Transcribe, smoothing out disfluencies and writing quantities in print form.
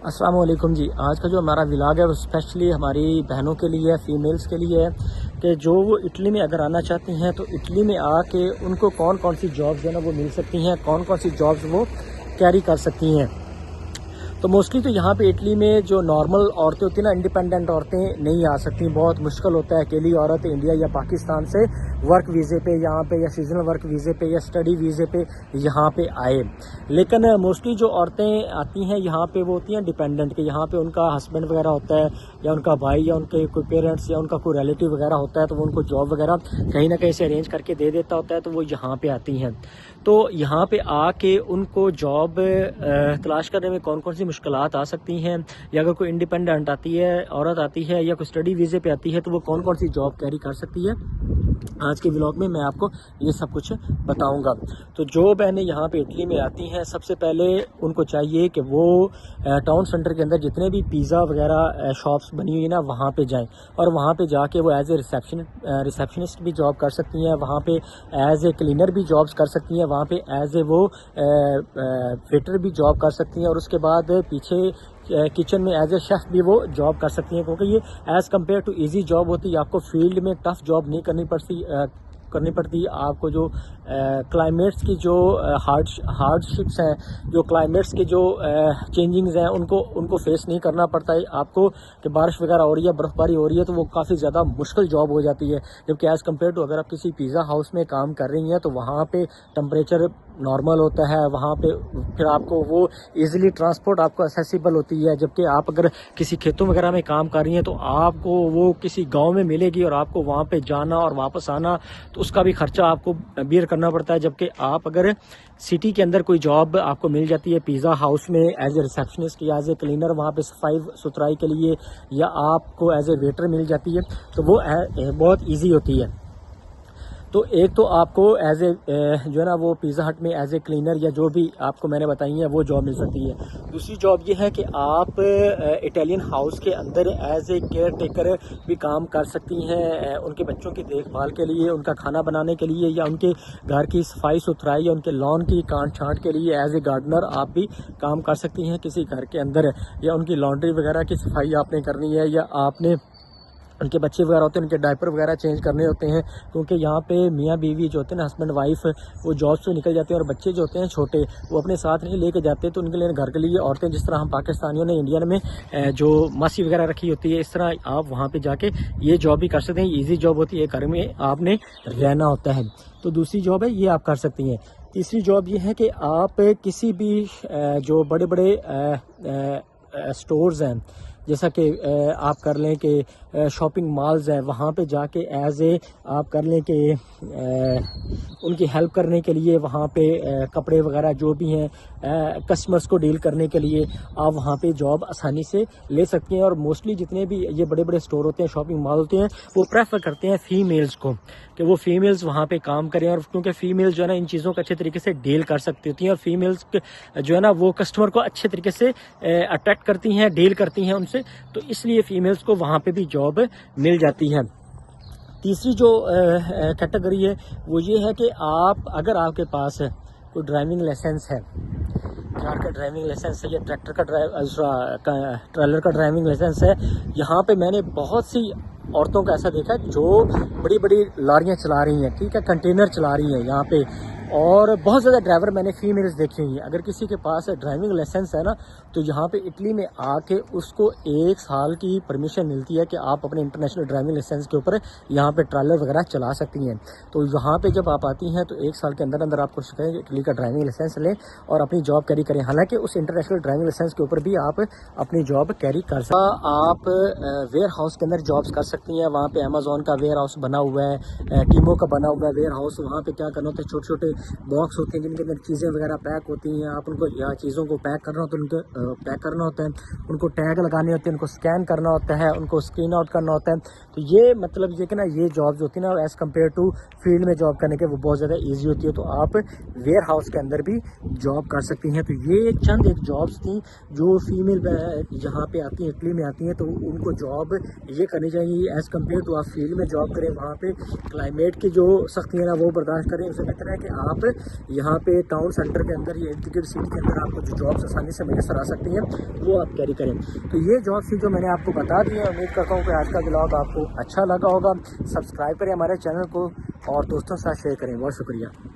अस्सलाम वालेकुम जी। आज का जो हमारा व्लॉग है वो स्पेशली हमारी बहनों के लिए है, फीमेल्स के लिए है कि जो वो इटली में अगर आना चाहती हैं तो इटली में आके उनको कौन कौन सी जॉब्स जो है ना वो मिल सकती हैं, कौन कौन सी जॉब्स वो कैरी कर सकती हैं। तो मोस्टली तो यहाँ पे इटली में जो नॉर्मल औरतें होती हैं ना, इंडिपेंडेंट औरतें नहीं आ सकती, बहुत मुश्किल होता है अकेली औरत इंडिया या पाकिस्तान से वर्क वीज़े पे यहाँ पे या सीजनल वर्क वीज़े पे या स्टडी वीज़े पे यहाँ पे आए। लेकिन मोस्टली जो औरतें आती हैं यहाँ पे वो होती हैं डिपेंडेंट के, यहाँ पे उनका हस्बैंड वगैरह होता है या उनका भाई या उनके कोई पेरेंट्स या उनका कोई रिलेटिव वगैरह होता है, तो वो उनको जॉब वगैरह कहीं ना कहीं से अरेंज करके दे देता होता है, तो वो यहाँ पे आती हैं। तो यहाँ पे आके उनको जॉब तलाश करने में कौन कौन सी मुश्किलात आ सकती हैं, या अगर कोई इंडिपेंडेंट आती है, औरत आती है या कोई स्टडी वीज़े पे आती है तो वो कौन कौन सी जॉब कैरी कर सकती है, आज के व्लॉग में मैं आपको ये सब कुछ बताऊंगा। तो जो बहनें यहाँ पे इटली में आती हैं, सबसे पहले उनको चाहिए कि वो टाउन सेंटर के अंदर जितने भी पिज़्ज़ा वगैरह शॉप्स बनी हुई है ना, वहाँ पे जाएं और वहाँ पे जाके वो एज ए रिसेप्शनिस्ट भी जॉब कर सकती हैं, वहाँ पे एज ए क्लीनर भी जॉब्स कर सकती हैं, वहाँ पे एज ए वो वेटर भी जॉब कर सकती हैं, और उसके बाद पीछे किचन में एज ए शेफ़ भी वो जॉब कर सकती हैं, क्योंकि ये as compare to easy job होती है। आपको फील्ड में टफ़ जॉब नहीं करनी पड़ती आपको। जो क्लाइमेट्स की जो हार्डशिप्स हैं, जो क्लाइमेट्स के जो चेंजिंग्स हैं, उनको फेस नहीं करना पड़ता है आपको, कि बारिश वगैरह हो रही है, बर्फ़बारी हो रही है, तो वो काफ़ी ज़्यादा मुश्किल जॉब हो जाती है। जबकि एज़ कम्पेयर टू अगर आप किसी पिज़्ज़ा हाउस में काम कर रही हैं तो वहाँ पे टेम्परेचर नॉर्मल होता है, वहाँ पे फिर आपको वो इजीली ट्रांसपोर्ट आपको एक्सेसिबल होती है। जबकि आप अगर किसी खेतों वगैरह में काम कर रही हैं तो आपको वो किसी गांव में मिलेगी और आपको वहाँ पे जाना और वापस आना, तो उसका भी खर्चा आपको बियर करना पड़ता है। जबकि आप अगर सिटी के अंदर कोई जॉब आपको मिल जाती है पिज़्ज़ा हाउस में एज ए रिसेप्शनिस्ट या एज ए क्लीनर, वहाँ पे सफाई सुथराई के लिए, या आपको एज ए वेटर मिल जाती है, तो वो बहुत ईजी होती है। तो एक तो आपको एज ए जो है ना वो पिज़्ज़ा हट में एज ए क्लीनर या जो भी आपको मैंने बताई है वो जॉब मिल सकती है। दूसरी जॉब ये है कि आप इटालियन हाउस के अंदर एज ए केयर टेकर भी काम कर सकती हैं, उनके बच्चों की देखभाल के लिए, उनका खाना बनाने के लिए, या उनके घर की सफाई सुथराई या उनके लॉन की काट छांट के लिए एज ए गार्डनर आप भी काम कर सकती हैं किसी घर के अंदर। या उनकी लॉन्ड्री वगैरह की सफाई आपने करनी है, या आपने उनके बच्चे वगैरह होते हैं उनके डायपर वगैरह चेंज करने होते हैं, क्योंकि यहाँ पे मियाँ बीवी जो होते हैं ना, हस्बैंड वाइफ, वो जॉब से निकल जाते हैं और बच्चे जो होते हैं छोटे वो अपने साथ नहीं लेके जाते, तो उनके लिए घर के लिए औरतें, जिस तरह हम पाकिस्तानियों ने इंडियन में जो मासी वगैरह रखी होती है, इस तरह आप वहाँ पर जाके ये जॉब भी कर सकते हैं। ईजी जॉब होती है, घर में आपने रहना होता है। तो दूसरी जॉब है ये आप कर सकती हैं। तीसरी जॉब ये है कि आप किसी भी जो बड़े बड़े स्टोर्स हैं, जैसा कि आप कर लें कि शॉपिंग मॉल्स हैं, वहाँ पे जाके एज ए आप कर लें कि उनकी हेल्प करने के लिए, वहाँ पे कपड़े वगैरह जो भी हैं कस्टमर्स को डील करने के लिए आप वहाँ पे जॉब आसानी से ले सकते हैं। और मोस्टली जितने भी ये बड़े बड़े स्टोर होते हैं, शॉपिंग मॉल होते हैं, वो प्रेफर करते हैं फीमेल्स को कि वो फीमेल्स वहाँ पे काम करें, और क्योंकि फीमेल्स जो है ना इन चीज़ों को अच्छे तरीके से डील कर सकती होती हैं, और फीमेल्स जो है ना वो कस्टमर को अच्छे तरीके से अट्रैक्ट करती हैं, डील करती हैं उनसे, तो इसलिए फीमेल्स को वहाँ पे भी जॉब मिल जाती है। तीसरी जो कैटेगरी है वो ये है कि अगर आपके पास कोई ड्राइविंग लाइसेंस है, कार का ड्राइविंग लाइसेंस है या ट्रैक्टर का ट्रेलर का ड्राइविंग लाइसेंस है। यहाँ पे मैंने बहुत सी औरतों का ऐसा देखा है जो बड़ी बड़ी लारियाँ चला रही हैं, ठीक है, कंटेनर चला रही हैं यहाँ पे, और बहुत ज़्यादा ड्राइवर मैंने फीमेल्स देखी हुई हैं। अगर किसी के पास ड्राइविंग लाइसेंस है ना, तो यहाँ पे इटली में आके उसको 1 साल की परमिशन मिलती है कि आप अपने इंटरनेशनल ड्राइविंग लाइसेंस के ऊपर यहाँ पे ट्रेलर वगैरह चला सकती हैं। तो यहाँ पे जब आप आती हैं तो 1 साल के अंदर अंदर आपको सिखाएं इटली का ड्राइविंग लाइसेंस लें और अपनी जॉब कैरी करें। हालांकि उस इंटरनेशनल ड्राइविंग लाइसेंस के ऊपर भी आप अपनी जॉब कैरी कर सकते हैं। आप वेयर हाउस के अंदर जॉब्स कर सकती हैं। वहाँ पे अमेजोन का वेयर हाउस बना हुआ है, टीमो का बना हुआ है वेयर हाउस। वहाँ पे क्या करना होता है, छोटे छोटे बॉक्स होते हैं जिनके अंदर चीज़ें वगैरह पैक होती हैं। आप उनको या चीज़ों को पैक करना होता है, उनको पैक करना होता है, उनको टैग लगाने होते हैं, उनको स्कैन करना होता है, उनको स्क्रीन आउट करना होता है। तो ये मतलब ये कि ना ये जॉब्स होती है ना, एज़ कम्पेयर टू फील्ड में जॉब करने के वो बहुत ज़्यादा ईजी होती है। तो आप वेयर हाउस के अंदर भी जॉब कर सकती हैं। तो ये चंद एक जॉब्स थी जो फीमेल जहाँ पे आती हैं, इटली में आती हैं, तो उनको जॉब ये करनी चाहिए एज़ कम्पेयर टू आप फील्ड में जॉब करें, वहाँ पे क्लाइमेट की जो सख्ती है ना वो बर्दाश्त करें। उससे बेहतर है कि आप यहाँ पे टाउन सेंटर के अंदर या इर्द गिर्द सिटी के अंदर आपको जो जॉब्स आसानी से मैसर आ सकती हैं वो आप कैरी करें। तो ये जॉब्स थी जो मैंने आपको बता दी है। उम्मीद करता हूँ कि आज का ब्लॉग आपको अच्छा लगा होगा। सब्सक्राइब करें हमारे चैनल को और दोस्तों के साथ शेयर करें। बहुत शुक्रिया।